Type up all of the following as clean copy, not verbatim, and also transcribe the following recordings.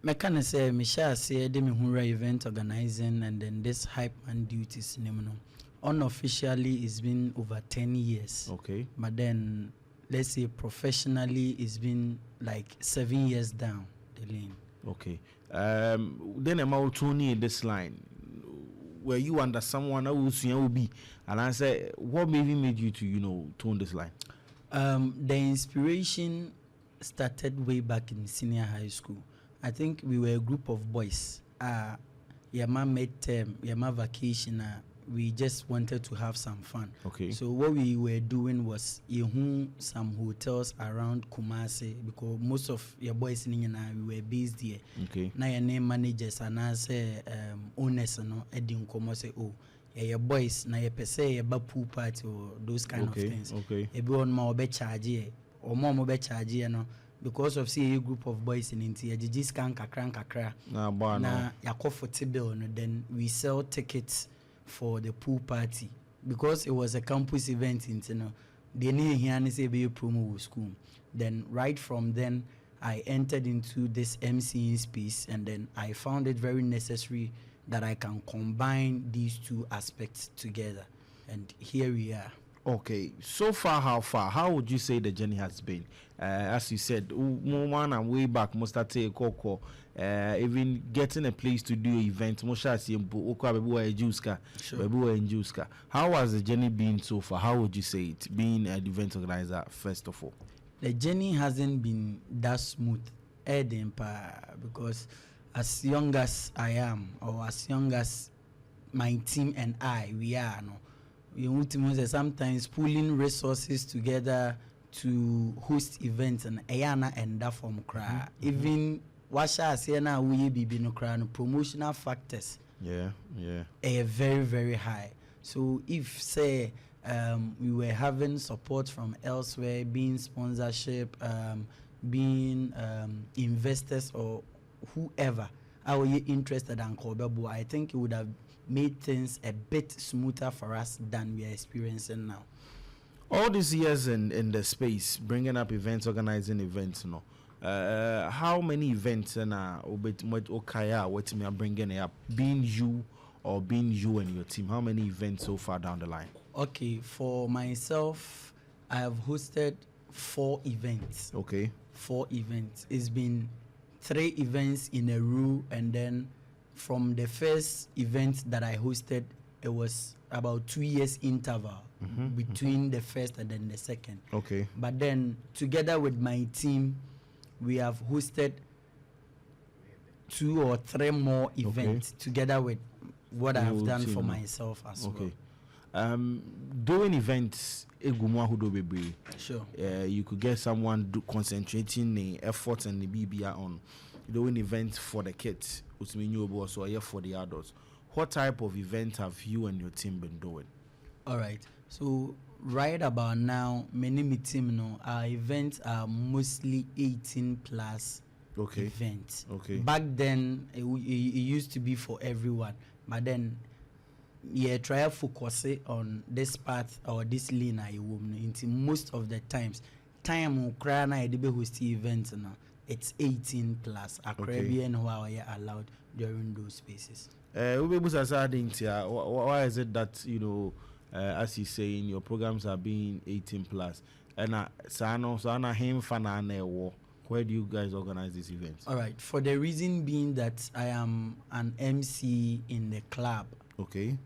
Me can say me share say de me hura event organizing and then this hype man duties no. Unofficially it's been over 10 years. Okay. But then let's say professionally it's been like 7 years down the lane. Okay. Then about Tony in this line. Were you under someone who will be, and I say what maybe made you to tone this line? The inspiration started way back in senior high school. I think we were a group of boys. My midterm, my vacation. We just wanted to have some fun. Okay. So what we were doing was some hotels around Kumasi because most of your boys in we were based there. Okay. Now your name managers and I say owners no edin komo say your boys na your per se your pool party or those kind of things. Okay. Everyone ma obe charge or more be charge because of see a group of boys in India just can kakra na yakọ for bill then we sell tickets for the pool party because it was a campus event they need here and say be a promo with school. Then right from then I entered into this MCing space and then I found it very necessary that I can combine these two aspects together, and here we are. Okay, so far how would you say the journey has been? As you said, one and way back must take Coco, even getting a place to do event. Sure. How has the journey been so far? How would you say it, being an event organizer first of all? The journey hasn't been that smooth, because as young as I am, or as young as my team and I, we are sometimes pulling resources together to host events and ayana and that from cry. Even washa siena we be no cry no promotional factors. Yeah. Very, very high. So if say we were having support from elsewhere, being sponsorship, being investors or whoever are interested in Kobebu, I think it would have made things a bit smoother for us than we are experiencing now. All these years in the space, bringing up events, organizing events, how many events what me are bringing up, being you and your team, how many events so far down the line? Okay, for myself, I have hosted 4 events. Okay. 4 events. It's been 3 events in a row, and then from the first event that I hosted, it was about 2 years interval between the first and then the second. Okay. But then together with my team, we have hosted 2 or 3 more events together with what I have done for myself as well. Doing events, sure. You could get someone concentrating the efforts and the BBR on doing events for the kids, so for the adults. What type of event have you and your team been doing? All right. So right about now, many team our events are mostly 18 plus events. Okay. Back then, it used to be for everyone, but then try to focus on this part or this lane into most of the times. Time Ukraine be host events now. It's 18 plus. Caribbean who are allowed during those spaces. Why is it that as you say, your programs are being 18 plus? And where do you guys organize these events? All right, for the reason being that I am an MC in the club. Okay.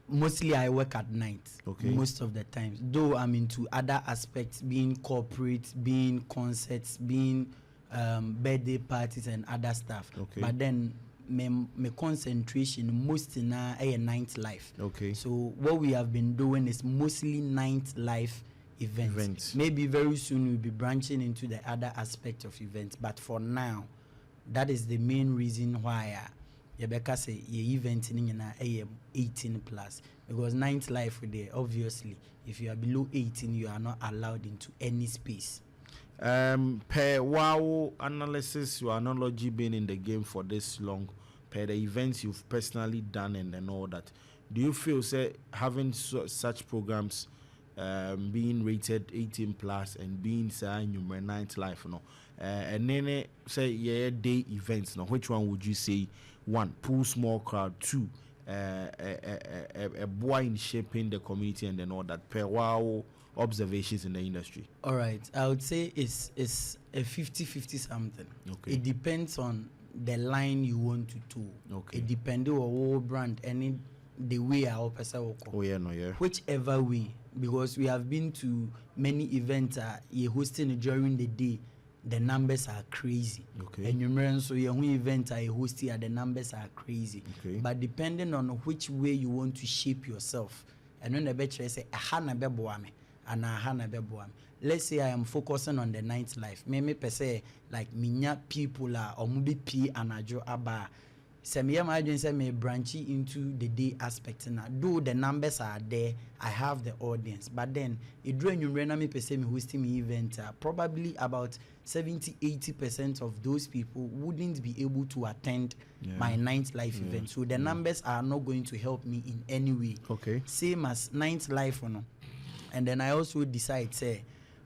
Mostly I work at night. Okay. Most of the times, though I'm into other aspects, being corporate, being concerts, being birthday parties and other stuff. Okay. But then my concentration most in a nightlife. Okay. So what we have been doing is mostly nightlife events. Maybe very soon we'll be branching into the other aspect of events. But for now, that is the main reason why Rebecca say your event in 18 plus, because nightlife there, obviously, if you are below 18, you are not allowed into any space. Per wow analysis, your analogy being in the game for this long, per the events you've personally done and all that, do you feel say having such programs being rated 18 plus and being say in your nightlife, and then say yeah day events. Now, which one would you say? One, pull small crowd. Two, a boy in shaping the community, and then all that per wow observations in the industry. All right, I would say it's a 50-50 something. Okay. It depends on the line you want to do. Okay. It depends on what brand and the way our person will come. Oh yeah, no yeah. Whichever way, because we have been to many events you're hosting during the day, the numbers are crazy. Okay. And you remember, so your event I host here, the numbers are crazy. Okay. But depending on which way you want to shape yourself, and when the better say ahana beboame and ahana beboame. Let's say I am focusing on the nightlife. Me per se like minya people are or mubi p anajo aba. Say me imagine say me branching into the day aspect now. Though the numbers are there, I have the audience. But then it draw you me per se me hosting me event. Probably about 70-80% of those people wouldn't be able to attend my nightlife event. So the numbers are not going to help me in any way. Okay. Same as nightlife, and then I also decide say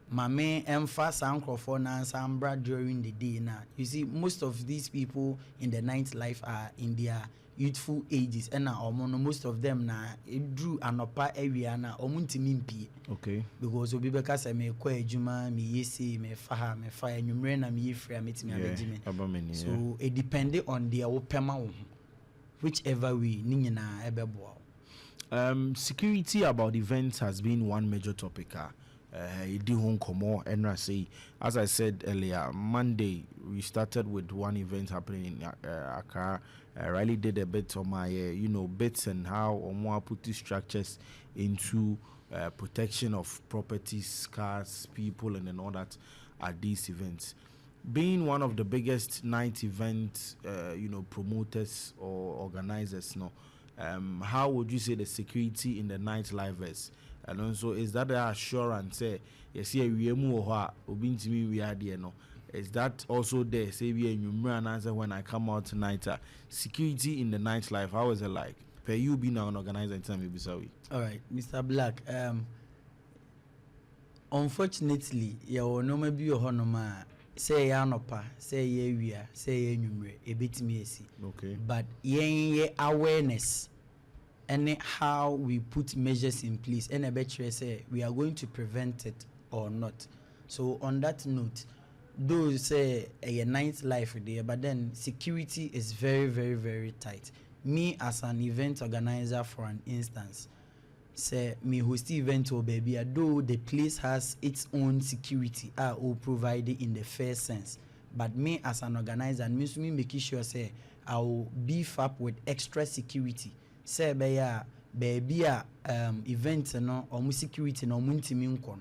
my main emphasis for Nansambra during the day now. You see, most of these people in the nightlife are in their youthful ages, and now most of them now drew an upper area now omuntimimpi. Okay. Because obi beka say me kwa ejuma me yesi me faha me fa enwumre na me yefra metimi abegime. So it depended on their opema wo, whichever way ni nyina ebeboa. Security about events has been one major topic. As I said earlier, Monday we started with one event happening in Accra. Riley did a bit on my bits and how Omoa put these structures into protection of properties, cars, people, and then all that at these events. Being one of the biggest night event promoters or organizers, how would you say the security in the nightlife is? And also, is that the assurance? Say, yes, we are there. No, is that also there? Say, we answer when I come out tonight. Security in the nightlife, how is it like? Per you being an organizer in time, maybe sorry. All right, Mr. Black. Unfortunately, your normal be your honoma. Say yanopa, say ye we are, say ye numre, a bit me see. Okay. But ye awareness. And how we put measures in place, and I bet you say we are going to prevent it or not. So on that note, those say a nightlife there, but then security is very, very, very tight. Me as an event organizer, for an instance, say me host event or baby, though the place has its own security, all provided in the first sense. But me as an organizer, means me making sure say I will beef up with extra security. Say baby event no or security no muntimi nko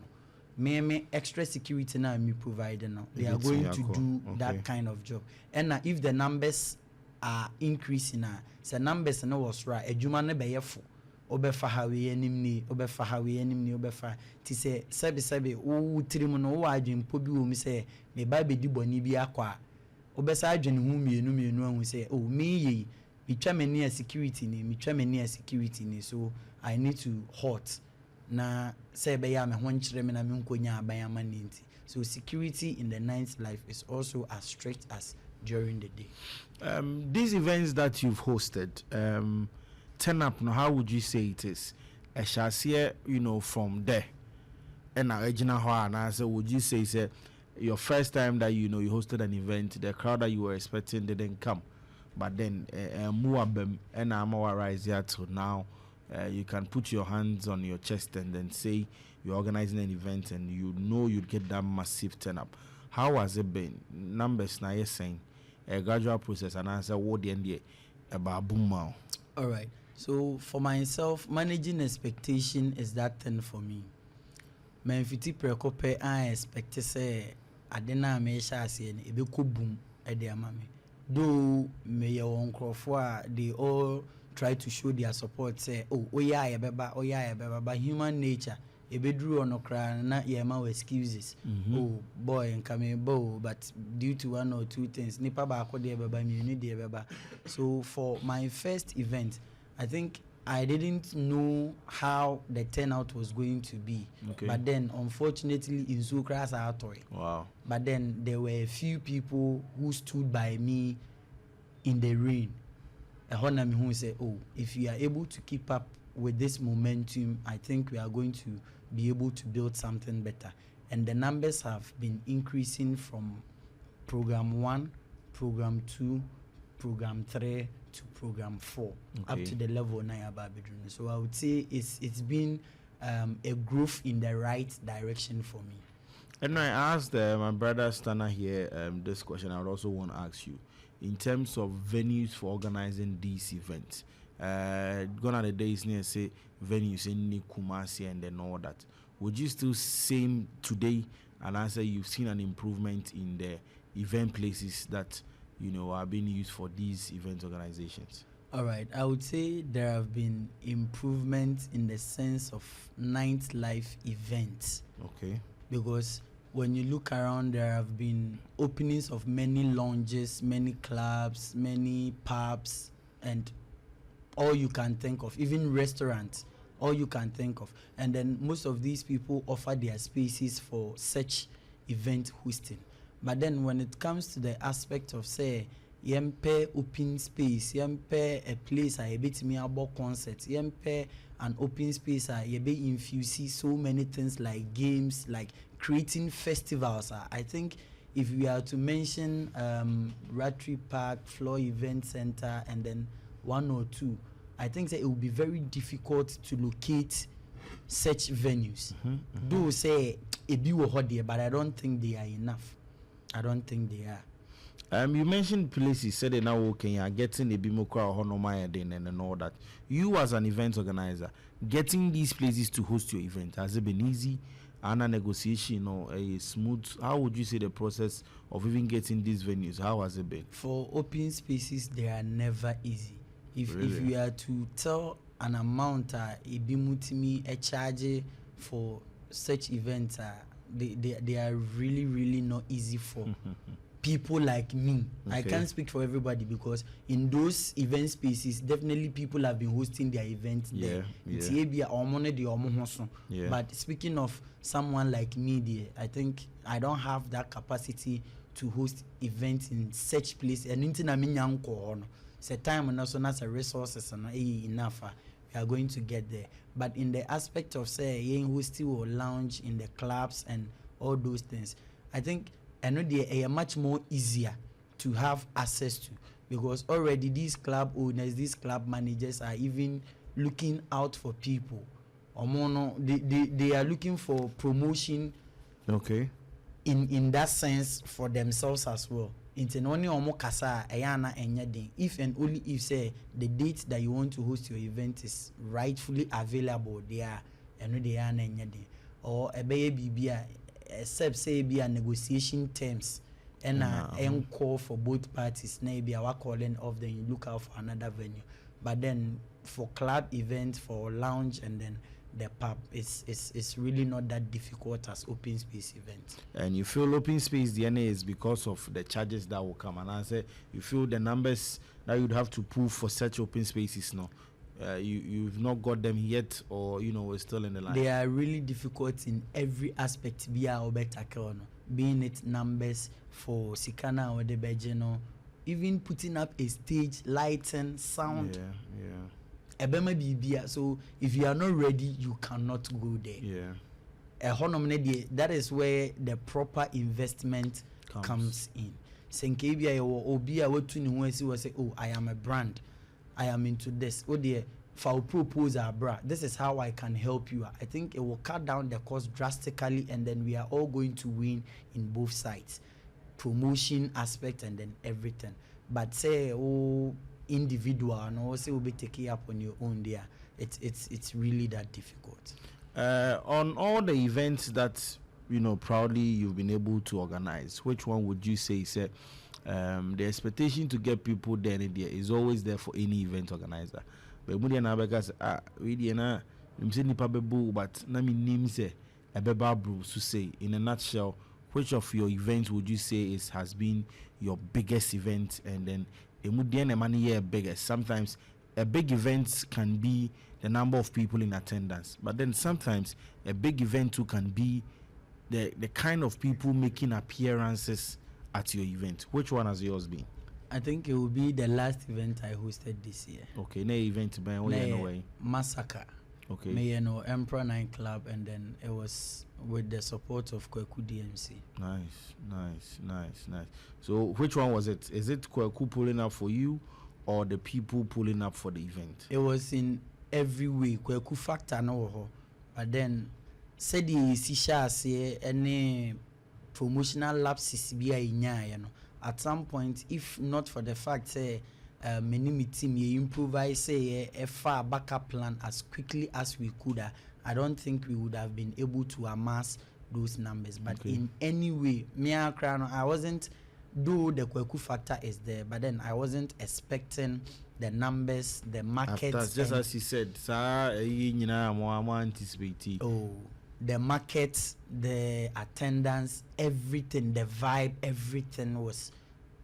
no me extra security na me provide no they are going to do that kind of job. And if the numbers are increasing say numbers no was right adwuma no be yefo obefa hawe enimni obefa ti say sebe wo tirim no wo adwempo bi wo mi say me ba be di boni bi akwa obesa adwene hu mienu ahu say oh me yi me security ni so I need to halt na say be ya me ho nkyere me na me nkonya aban amanenti. So security in the nightlife is also as strict as during the day. These events that you've hosted, turn up now, how would you say it is? I shall see from there and original and I say would you say your first time that you hosted an event, the crowd that you were expecting didn't come? But then, Muabem and Amawa rise here till now. You can put your hands on your chest and then say you're organizing an event and you'd get that massive turn up. How has it been? Numbers now you're saying a gradual process and answer what the end about boom. All right. So for myself, managing expectation is that thing for me. My fiti precope I expect to say I didn't make sure say a big boom at the amami. Though may own they all try to show their support, say, oh yeah, but human nature, a bedroom on okra, not yama excuses. Oh boy, and coming bow, but due to one or two things, nipa ba ko de baba, me need de baba. So for my first event, I think I didn't know how the turnout was going to be. Okay. But then, unfortunately, in Zukras Atoy. Wow. But then there were a few people who stood by me in the rain. A honor me who said, "Oh, if you are able to keep up with this momentum, I think we are going to be able to build something better." And the numbers have been increasing from program 1, program 2, program 3 to program 4, up to the level now about bedroom. So I would say it's been a growth in the right direction for me. And I asked my brother Stana here this question. I would also want to ask you, in terms of venues for organizing these events. Gone are the days near say venues in Kumasi and then all that. Would you still say today and answer you've seen an improvement in the event places that are being used for these event organizations? All right, I would say there have been improvements in the sense of nightlife events. Okay. Because when you look around, there have been openings of many lounges, many clubs, many pubs, and all you can think of, even restaurants, all you can think of. And then most of these people offer their spaces for such event hosting. But then when it comes to the aspect of, say, yempe open space, yempe a place I bit me about concerts, yempe an open space I be infuse so many things like games, like creating festivals. I think if we are to mention Ratri Park, Floor Event Center, and then 1 or 2, I think that it will be very difficult to locate such venues. Do say a be there, but I don't think they are enough. I don't think they are. You mentioned places, said now okay, getting a bimokra or honomaya then and all that. You as an event organizer, getting these places to host your event, has it been easy? And a negotiation or a smooth? How would you say the process of even getting these venues? How has it been? For open spaces, they are never easy. If you are to tell an amount a bimutimi a charge for such events, they are really not easy for people like me. Okay. I can't speak for everybody because in those event spaces, definitely people have been hosting their events there. Yeah. But speaking of someone like me, I think I don't have that capacity to host events in such place. And it's a time and also not a resources and enough. We are going to get there. But in the aspect of say hosting or lounge in the clubs and all those things, I think I know they are much more easier to have access to, because already these club owners, these club managers are even looking out for people. They are looking for promotion. Okay. In that sense for themselves as well. If and only if say the date that you want to host your event is rightfully available, they are or a baby except say be a negotiation terms and call for both parties, maybe our calling off, then you look out for another venue. But then for club events, for lounge and then the pub, it's really not that difficult as open space events. And you feel open space DNA is because of the charges that will come, and I say you feel the numbers that you'd have to pull for such open spaces now. You've not got them yet, or we're still in the line. They are really difficult in every aspect. Being it numbers for Sikana or the Bejeno, even putting up a stage, lighting, sound. Yeah. So if you are not ready, you cannot go there. Yeah. That is where the proper investment comes in. Oh, I am a brand. I am into this. Oh dear, for propose bra. This is how I can help you. I think it will cut down the cost drastically, and then we are all going to win in both sides, promotion aspect and then everything. But say individual and also will be taking up on your own there. It's really that difficult. On all the events that proudly you've been able to organize, which one would you say the expectation to get people there is always there for any event organizer? But in a nutshell, which of your events would you say has been your biggest event, and then money biggest? Sometimes a big event can be the number of people in attendance, but then sometimes a big event too can be the kind of people making appearances at your event. Which one has yours been? I think it will be the last event I hosted this year. Okay, no event by way. Massacre. Okay. Me Emperor Nightclub, and then it was with the support of Kweku DMC. Nice. So which one was it? Is it Kweku pulling up for you or the people pulling up for the event? It was in every way. Kweku factor no, but then said the Sisha say any promotional lapses be a inya, at some point, if not for the fact say many team improvise say a far backup plan as quickly as we could, I don't think we would have been able to amass those numbers. But in any way, I wasn't, though the Kweku factor is there, but then I wasn't expecting the numbers, the markets. Just as he said, anticipate. Oh, the markets, the attendance, everything, the vibe, everything was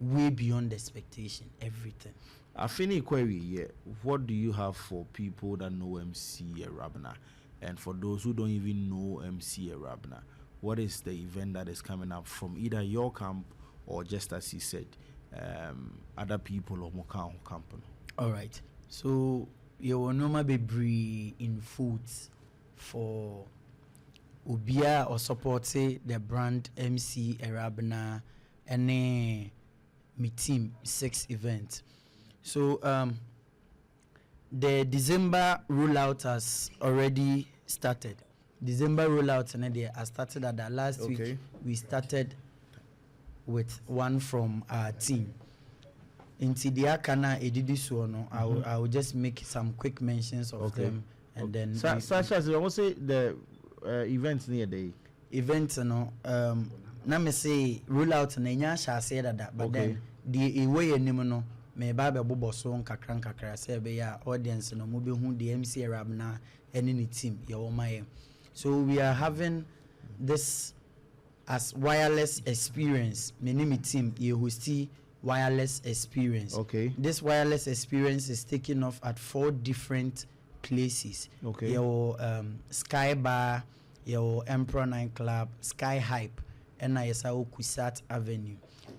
way beyond expectation. Everything. I finish query. Yeah. What do you have for people that know MC Awurabena, and for those who don't even know MC Awurabena? What is the event that is coming up from either your camp or, just as he said, other people or Mokao camp? All right. So you will normally be in foods for Ubia or support say the brand MC Awurabena and me team 6 events. So the December rollout has already started. December rollout and I started at the last week. We started with one from our team. Into the Akana Edidisono, I will just make some quick mentions of them, and then such as I will say the events near the events, na me say rollout na nya sha say that, but then the way enim no me ba be bobo so nkakra say be ya audience no mo be hu the MC Awurabena any ni team ye wo maye. So we are having this as wireless experience. Me ni team ye hosti wireless experience. Okay. This wireless experience is taking off at 4 different places. Okay. Your Sky Bar, your Emperor Nightclub, Sky Hype, and Ayesao Kusat Avenue.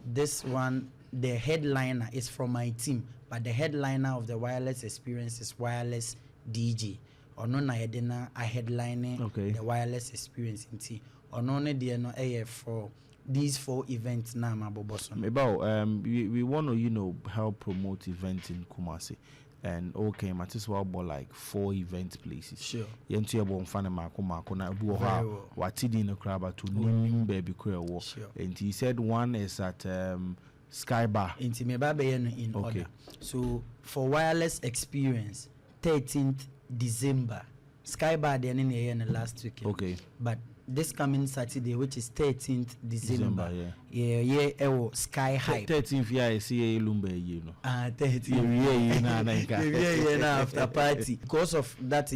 This one, the headliner is from my team, but the headliner of the wireless experience is Wireless DJ. Or no na yedena a headlining the wireless experience in T. Or no ne dear no AF for these 4 events now, my boboson. About we want to help promote events in Kumasi, and might well about like 4 event places. Sure. Yentu ya bon fana mako na bu ha watidi no kraba to nim baby kra wo. And he said one is at Sky Bar. Inti me ba be in order. So for wireless experience 13th December, Sky Bar the in the last weekend. Okay. But this coming Saturday, which is 13th December, Sky Hype. 13th, yeah, I see a lumber, 13th, yeah, after party. Because of that,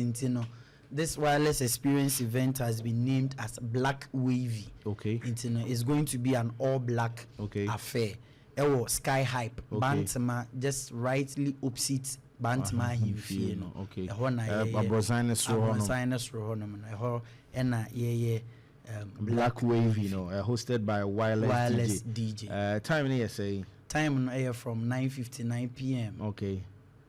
this wireless experience event has been named as Black Wavy. Okay. It's going to be an all-black affair. Sky Hype. Bantama, just rightly opposite Bantama Himfie. Okay. Black Wave, hosted by Wireless DJ. Time in say time on from 9:59 p.m. Okay.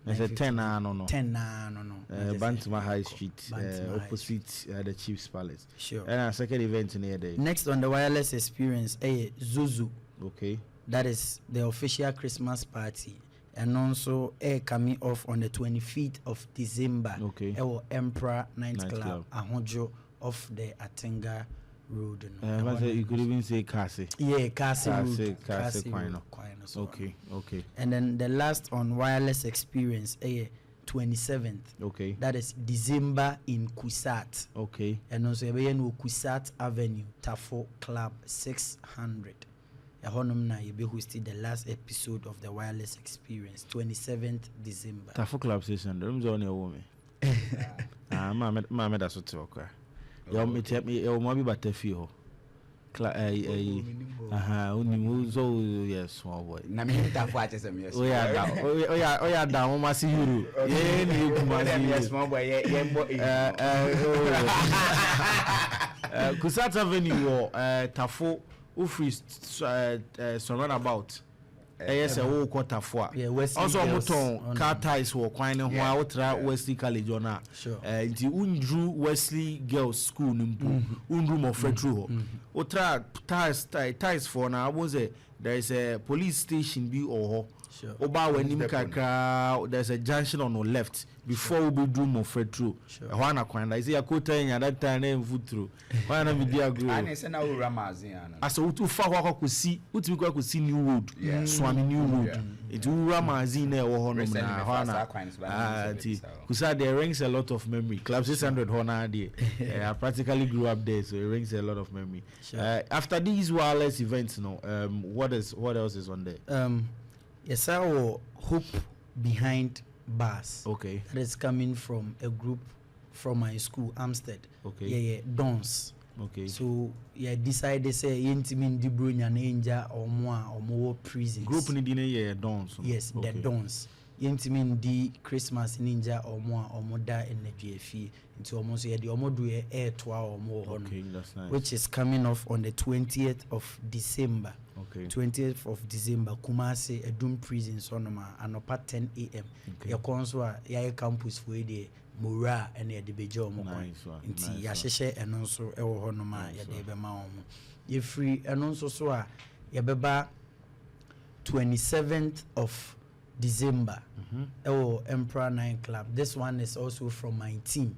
It's a 10 no. 10 no. Bantama High Street, opposite the Chiefs Palace. Sure. And second event in here day. Next on the wireless experience, Zuzu. Okay. That is the official Christmas party. And also coming off on the 25th of December. Okay. Emperor Nightclub, Ahonjo off the Atenga Road. You could even say Kasi. Yeah, Kasi Road. Kasi Kwino. Okay. And then the last on wireless experience, 27th. Okay. That is December in Kusat. Okay. And also Kusat Avenue, Tafo Club 600. Na you hosted the last episode of the wireless experience, 27th December. Tafo Club 600. I'm on your woman. Mama, that's what talk. You want me to help me? You want me to feel so yes, small boy. Na me ta for at some years. Oh yeah, down ma see you. Yeah, ni kuma see small boy, yeah, Kusata Avenue Tafo Ufri surround about. Yes, a whole quarter for. Also, Moton car ties were quite a while Wesley College on that. Sure. The Undrew Wesley Girls School Undrum of Fredro. Otra ties for now was there is a police station be or Sure. Oba when there's a junction on the left before we do more Fred through. Sure. Juana Quanda is a quota in that time name foot through. Why not be dear group? And it's an Awurabena. As a too far walk could see, what we could see New Road, Swami New Road. It will Ramazine or Honor. Kusa there rings a lot of memory. Club 600 Honor day. I practically grew up there, so it rings a lot of memory. Sure. After these wireless events, what else is on there? Yes, our hope behind bars. Okay. That is coming from a group from my school, Amstead. Okay. Yeah, Dons. Okay. So decided say intimin di brunya ninja or more prisons. Group ni dine Dons. Yes, okay. The Dons. Intimin di Christmas ninja or more da in the GFE into almost the omodu air toa or more. Okay, that's nice. Which is coming off on the 20th of December. Okay. 20th of December, Kumasi Edum Prison Sonoma and up 10 a.m. Ya Kwanso ya campus for the Mura and the Bejo Moko. Inti ya sheshe enonso ewo honoma ya debe maomo. Ye free enonso so ya beba 27th of December. Ewo Emperor 9 Club. This one is also from my team.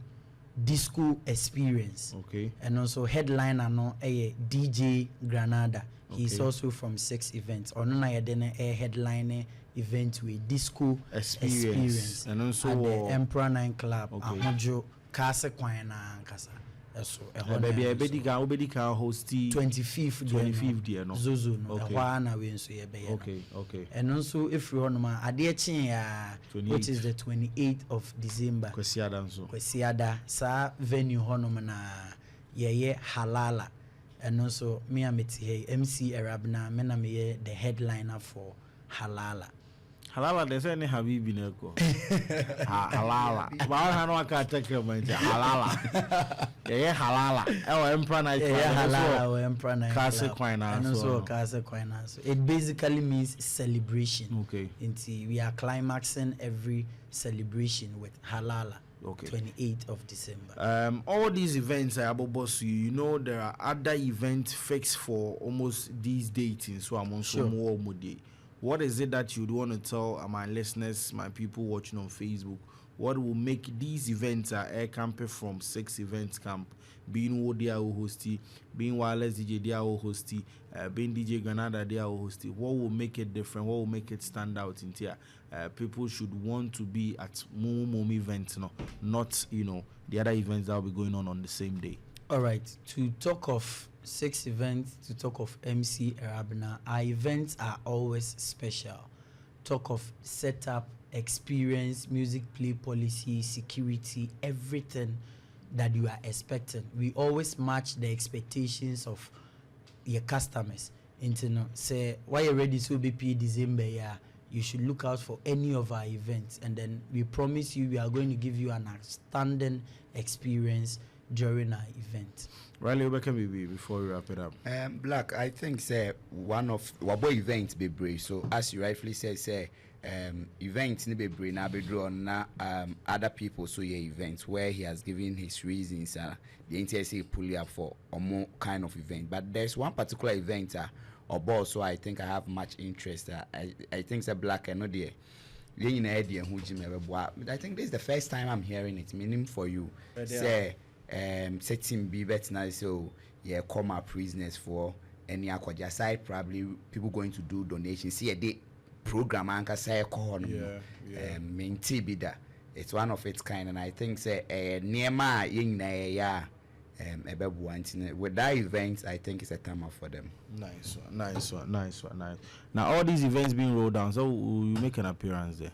Disco Experience. Okay. And also headliner no DJ Granada. He's also from 6 events. On a headline event with Disco Experience. And also at the Emperor 9 Club. Okay. Amojo Kase Kwana Kasa. So Baby can host 25th year no. Zuzu no. Okay. And also if you want which is the 28th of December. Kwesiada sa venue honoma na ye halala. And also me MC Awurabena me na me the headliner for halala. Halala they say ne habibi neko. Halala. Ba ha no aka take my halala. Yeah halala. Emperor night. Yeah halala Emperor night. Kase Kwana. And also Kase Kwana. So it basically means celebration. Okay. We are climaxing every celebration with halala. Okay. 28th of December. All these events are about boss. You know there are other events fixed for almost these dates in so I'm on some more day. What is it that you'd want to tell my listeners, my people watching on Facebook? What will make these events air camper from 6 events camp, being Wodia hosty, being Wireless DJ dia hosty, being DJ Granada dia hosty? What will make it different? What will make it stand out in here? People should want to be at Mom events, not the other events that will be going on the same day. All right. To talk of 6 events, to talk of MC Awurabena, our events are always special. Talk of setup, experience, music play policy, security, everything that you are expecting. We always match the expectations of your customers. Say, why you ready to be December? Yeah, you should look out for any of our events, and then we promise you we are going to give you an outstanding experience during our event. Riley, welcome before we wrap it up. Black, I think say one of our events be brave. So as you rightfully say events ni be brave na be draw na other people so your events where he has given his reasons the NTSA pull up for a more kind of event. But there's one particular event or boss so I think I have much interest. I think say Black I know there. I think this is the first time I'm hearing it. Meaning for you, say setting be better now. So yeah, come our prisoners for any akwaja aside. Probably people going to do donations. See a day program anka say call main be that it's one of its kind, and I think say near my yeah. With that event, I think it's a time up for them. Nice one. Now all these events being rolled down, so will you make an appearance there?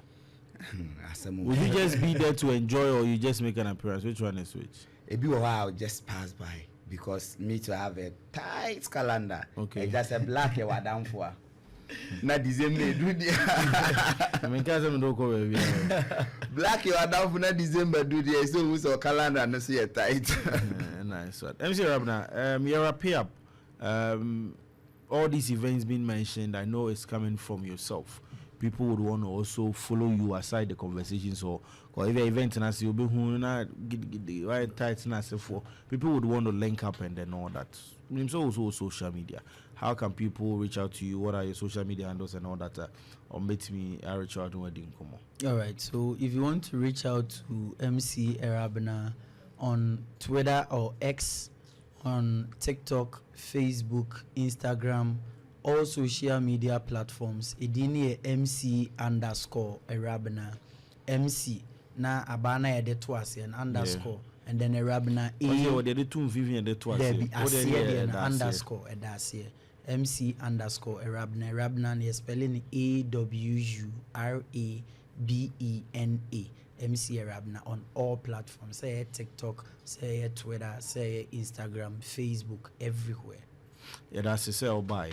Will you just be there to enjoy, or you just make an appearance? Which one is which? A bit while just pass by. because me to have a tight calendar. Okay. Just a black you are down for. Na December do the. I mean, guys, I'm not going to black you are down for na December do the. So we saw calendar and see a tight. Nice one. MC Awurabena, you're a pay up. All these events being mentioned, I know it's coming from yourself. People would want to also follow you aside the conversations, or if the event and I see you be who not get the right tight and for people would want to link up and then all that. So also social media. How can people reach out to you? What are your social media handles and all that? Or meet me, I reach out to wedding come on. All right. So if you want to reach out to MC Awurabena on Twitter or X, on TikTok, Facebook, Instagram, all social media platforms, edini MC_Awurabena. MC na abana ya de twice and underscore and then Awurabena underscore edasiye MC_Awurabena. Awurabena is spelling AWURABENA. MC Awurabena on all platforms. Say TikTok, say Twitter, say Instagram, Facebook, everywhere. Yeah, that's a sell by